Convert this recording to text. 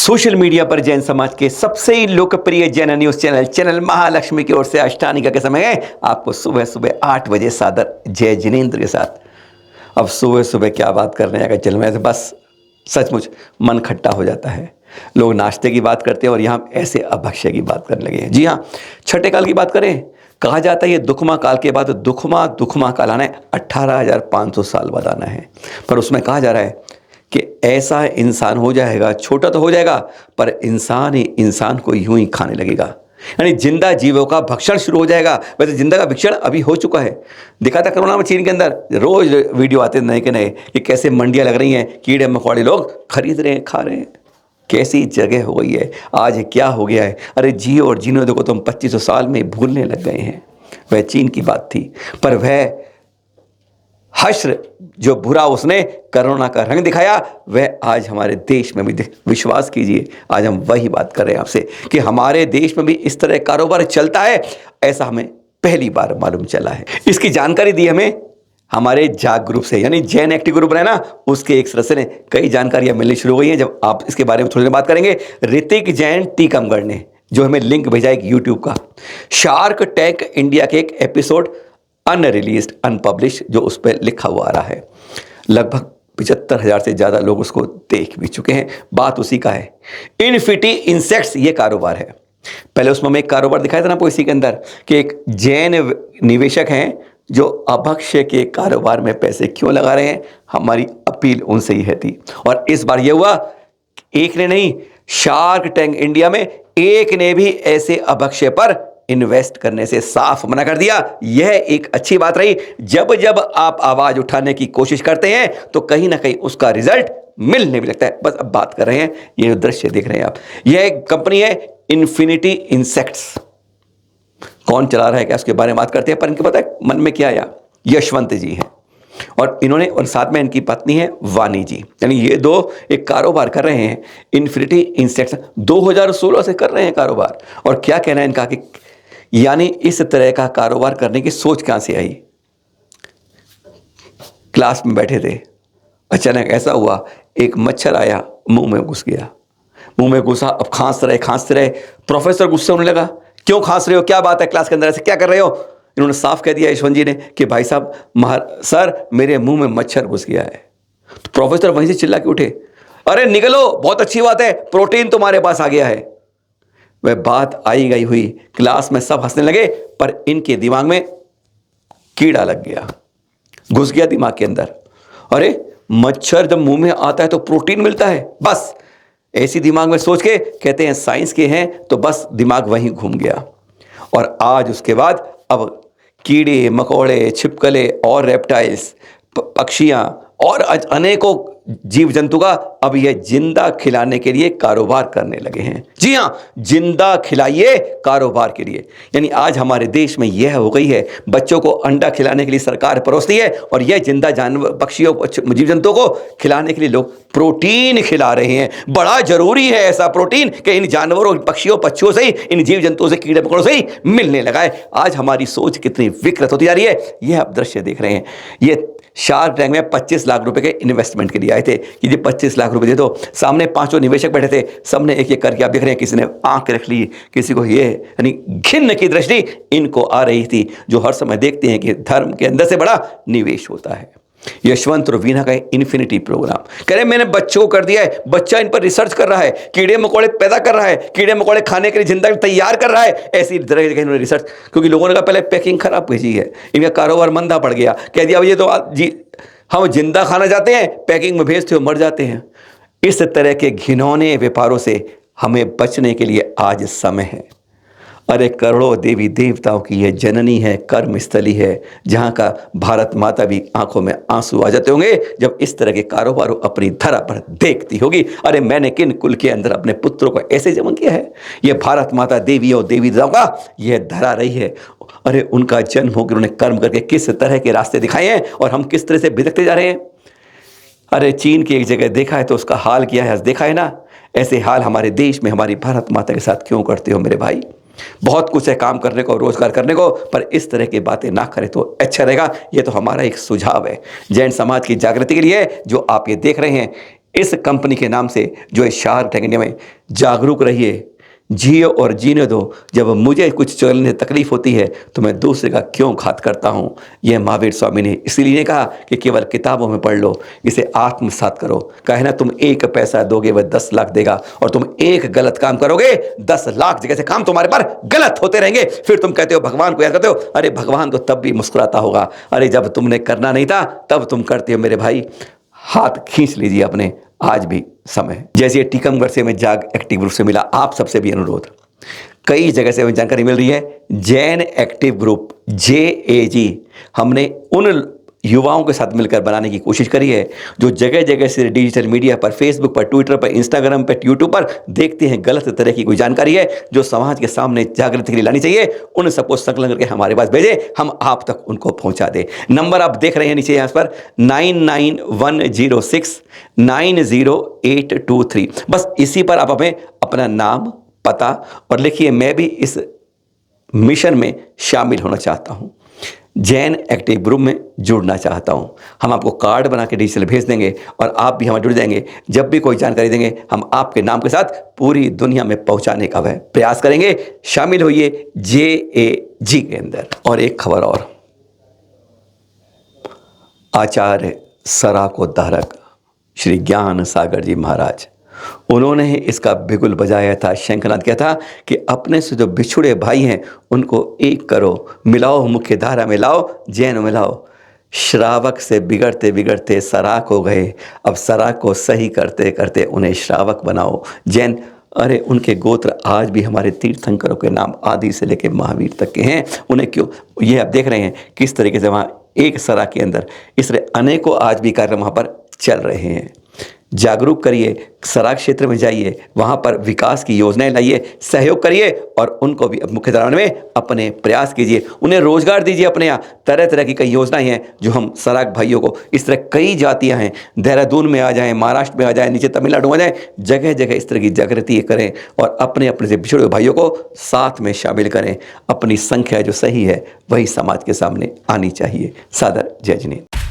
Social media पर जैन समाज के सबसे लोकप्रिय जैन न्यूज चैनल महालक्ष्मी की ओर से अष्टानिका के समय है आपको सुबह सुबह 8 बजे सादर जय जिनेंद्र के साथ। अब सुबह सुबह क्या बात कर रहे हैं, अगर चल में बस सचमुच मन खट्टा हो जाता है। लोग नाश्ते की बात करते हैं और यहाँ ऐसे अभक्ष्य की बात करने लगे हैं। जी हाँ, छठे काल की बात करें, कहा जाता है ये दुखमा काल के बाद दुखमा काल आना है, 18,500 साल बाद आना है। पर उसमें कहा जा रहा है कि ऐसा इंसान हो जाएगा, छोटा तो हो जाएगा पर इंसान ही इंसान को यूं ही खाने लगेगा, यानी जिंदा जीवों का भक्षण शुरू हो जाएगा। वैसे जिंदा का भक्षण अभी हो चुका है, दिखा था कोरोना में चीन के अंदर, रोज वीडियो आते नए के नए कि कैसे मंडियां लग रही हैं, कीड़े मकोड़े लोग खरीद रहे हैं, खा रहे हैं। कैसी जगह हो गई है, आज क्या हो गया है। अरे जियो और जीनो देखो तुम 2500 साल में भूलने लग गए हैं। वह चीन की बात थी, पर वह हश्र जो बुरा उसने कोरोना का रंग दिखाया, वह आज हमारे देश में भी विश्वास कीजिए, आज हम वही बात कर रहे हैं आपसे कि हमारे देश में भी इस तरह कारोबार चलता है, ऐसा हमें पहली बार मालूम चला है। इसकी जानकारी दी हमें हमारे जाग ग्रुप से, यानी जैन एक्टिव ग्रुप है ना, उसके एक सदस्य ने कई जानकारियां मिलनी शुरू हो गई हैं। जब आप इसके बारे में थोड़ी देर बात करेंगे, ऋतिक जैन टीकमगढ़ ने जो हमें लिंक भेजा एक यूट्यूब का, शार्क टैंक इंडिया के एक एपिसोड अनरिलीज्ड अनपब्लिश जो उस पर लिखा हुआ आ रहा है, लगभग 75,000 से ज़्यादा लोग उसको देख भी चुके हैं। बात उसी का है, इन्फिनिटी इंसेक्ट्स ये कारोबार है। पहले उसमें मैं एक कारोबार दिखाया था ना आपको इसी के अंदर कि एक जैन निवेशक हैं जो अभक्ष्य के कारोबार में पैसे क्यों लगा रहे हैं। हमारी अपील उनसे ही है थी, और इस बार यह हुआ, एक ने नहीं, शार्क टैंक इंडिया में एक ने भी ऐसे अभक्ष्य पर इन्वेस्ट करने से साफ मना कर दिया। यह एक अच्छी बात रही। जब जब आप आवाज उठाने की कोशिश करते हैं तो कहीं ना कहीं उसका रिजल्ट मिलने भी लगता है। बस अब बात कर रहे हैं, ये जो दृश्य देख रहे हैं आप, यह एक कंपनी है इन्फिनिटी इंसेक्ट्स। कौन चला रहा है क्या, उसके बारे में बात करते हैं। पर इनके पता है मन में क्या आया, यशवंत जी हैं और इन्होंने, और साथ में इनकी पत्नी है वानी जी, यानी ये दो एक कारोबार कर रहे हैं इन्फिनिटी इंसेक्ट्स। 2016 से कर रहे हैं कारोबार। और क्या कहना है इनका कि यानी इस तरह का कारोबार करने की सोच कहां से आई। क्लास में बैठे थे, अचानक ऐसा हुआ, एक मच्छर आया, मुंह में घुस गया, मुंह में घुसा, अब खांसते रहे। प्रोफेसर गुस्से होने लगा, क्यों खांस रहे हो, क्या बात है, क्लास के अंदर ऐसे क्या कर रहे हो। इन्होंने साफ कह दिया यशवंत जी ने कि भाई साहब सर मेरे मुंह में मच्छर घुस गया है। तो प्रोफेसर वहीं से चिल्ला के उठे, अरे निकलो, बहुत अच्छी बात है, प्रोटीन तुम्हारे पास आ गया है। वह बात आई गई हुई, क्लास में सब हंसने लगे, पर इनके दिमाग में कीड़ा लग गया, घुस गया दिमाग के अंदर। अरे मच्छर जब मुंह में आता है तो प्रोटीन मिलता है, बस ऐसी दिमाग में सोच के कहते हैं साइंस के हैं, तो बस दिमाग वहीं घूम गया। और आज उसके बाद अब कीड़े मकोड़े, छिपकले और रेप्टाइल्स, पक्षियां और अनेकों जीव जंतु का अब यह जिंदा खिलाने के लिए कारोबार करने लगे हैं। जी हां, जिंदा खिलाइए कारोबार के लिए। यानी आज हमारे देश में यह हो गई है, बच्चों को अंडा खिलाने के लिए सरकार परोसती है और यह जिंदा जानवर, पक्षियों, जीव जंतुओं को खिलाने के लिए लोग प्रोटीन खिला रहे हैं। बड़ा जरूरी है ऐसा प्रोटीन कि इन जानवरों, पक्षियों, पक्षियों से ही, इन जीव जंतुओं से, कीड़े मकोड़ों से ही मिलने लगा है। आज हमारी सोच कितनी विकृत होती जा रही है, यह आप दृश्य देख रहे हैं। ये शार्क टैंक में 25 लाख रुपए के इन्वेस्टमेंट के लिए आए थे कि ये 25 लाख रुपए दे दो। सामने 5 निवेशक बैठे थे, सबने एक एक करके आप देख रहे हैं, किसी ने आंख रख ली, किसी को ये, यानी घिन्न की दृष्टि इनको आ रही थी, जो हर समय देखते हैं कि धर्म के अंदर से बड़ा निवेश होता है। यशवंत और वीना का इन्फिनिटी प्रोग्राम कह रहे मैंने बच्चों को कर दिया है, बच्चा इन पर रिसर्च कर रहा है, कीड़े मकोड़े पैदा कर रहा है, कीड़े मकोड़े खाने के लिए जिंदा तैयार कर रहा है, ऐसी तरह की इन्होंने रिसर्च, क्योंकि लोगों ने कहा पहले पैकिंग खराब भेजी है, इनका कारोबार मंदा पड़ गया, कह दिया ये तो जी हम जिंदा खाना चाहते हैं, पैकिंग में भेजते हो मर जाते हैं। इस तरह के घिनौने व्यापारों से हमें बचने के लिए आज समय है। अरे करोड़ों देवी देवताओं की यह जननी है, कर्म स्थली है, जहाँ का भारत माता भी आंखों में आंसू आ जाते होंगे जब इस तरह के कारोबार अपनी धरा पर देखती होगी। अरे मैंने किन कुल के अंदर अपने पुत्रों को ऐसे जन्म किया है, यह भारत माता देवियों देवी देवताओं का यह धरा रही है। अरे उनका जन्म होकर उन्होंने कर्म करके किस तरह के रास्ते दिखाए हैं और हम किस तरह से भिदकते जा रहे हैं। अरे चीन की एक जगह देखा है तो उसका हाल किया है, देखा है ना, ऐसे हाल हमारे देश में हमारी भारत माता के साथ क्यों करते हो मेरे भाई। बहुत कुछ है काम करने को, रोजगार करने को, पर इस तरह की बातें ना करें तो अच्छा रहेगा। ये तो हमारा एक सुझाव है जैन समाज की जागृति के लिए, जो आप ये देख रहे हैं इस कंपनी के नाम से जो है शार्क टैंक इंडिया में, जागरूक रहिए, जियो और जीने दो। जब मुझे कुछ चलने तकलीफ होती है तो मैं दूसरे का क्यों घात करता हूँ। यह महावीर स्वामी ने इसलिए कहा कि केवल किताबों में पढ़ लो, इसे आत्मसात करो। कहे ना, तुम 1 पैसा दोगे वह 10 लाख देगा, और तुम 1 गलत काम करोगे 10 लाख जगह से काम तुम्हारे पर गलत होते रहेंगे। फिर तुम कहते हो भगवान को याद करते हो। अरे भगवान तो तब भी मुस्कुराता होगा। अरे जब तुमने करना नहीं था तब तुम करते हो। मेरे भाई, हाथ खींच लीजिए अपने, आज भी समय। जैसे टीकमगढ़ से मैं जाग एक्टिव ग्रुप से मिला, आप सबसे भी अनुरोध, कई जगह से हमें जानकारी मिल रही है। जैन एक्टिव ग्रुप JAG हमने उन युवाओं के साथ मिलकर बनाने की कोशिश करी है जो जगह जगह से डिजिटल मीडिया पर, फेसबुक पर, ट्विटर पर, इंस्टाग्राम पर, यूट्यूब पर देखते हैं गलत तरह की कोई जानकारी है जो समाज के सामने जागृति के लिए लानी चाहिए। उन सबको संकलन करके हमारे पास भेजें, हम आप तक उनको पहुंचा दें। नंबर आप देख रहे हैं नीचे यहाँ पर 9910690823। बस इसी पर आप हमें अपना नाम, पता और लिखिए, मैं भी इस मिशन में शामिल होना चाहता हूं, जैन एक्टिव ग्रुप में जुड़ना चाहता हूं। हम आपको कार्ड बना के डिजिटल भेज देंगे और आप भी हमारे जुड़ जाएंगे। जब भी कोई जानकारी देंगे हम आपके नाम के साथ पूरी दुनिया में पहुंचाने का वह प्रयास करेंगे। शामिल होइए JAG के अंदर। और एक खबर और, आचार्य सराकोद्धारक श्री ज्ञान सागर जी महाराज, उन्होंने इसका बिगुल बजाया था, शंखनाद किया था कि अपने से जो बिछुड़े भाई हैं उनको एक करो, मिलाओ, मुख्य धारा में लाओ, जैन में लाओ। श्रावक से बिगड़ते बिगड़ते सराक हो गए, अब सराक को सही करते करते उन्हें श्रावक बनाओ, जैन। अरे उनके गोत्र आज भी हमारे तीर्थंकरों के नाम आदि से लेकर महावीर तक के हैं। उन्हें क्यों, ये आप देख रहे हैं किस तरीके से वहाँ एक सराक के अंदर इस तरह अनेकों आज भी कार्यक्रम वहाँ पर चल रहे हैं। जागरूक करिए, सराक क्षेत्र में जाइए, वहाँ पर विकास की योजनाएं लाइए, सहयोग करिए और उनको भी मुख्य धारा में अपने प्रयास कीजिए। उन्हें रोजगार दीजिए। अपने यहाँ तरह तरह की कई योजनाएं हैं जो हम सराक भाइयों को, इस तरह कई जातियां हैं, देहरादून में आ जाएं, महाराष्ट्र में आ जाएं, नीचे तमिलनाडु में आ जाएं, जगह जगह इस तरह की जागृति करें और अपने अपने से पिछड़े भाइयों को साथ में शामिल करें। अपनी संख्या जो सही है वही समाज के सामने आनी चाहिए। सादर जय जिनेंद्र।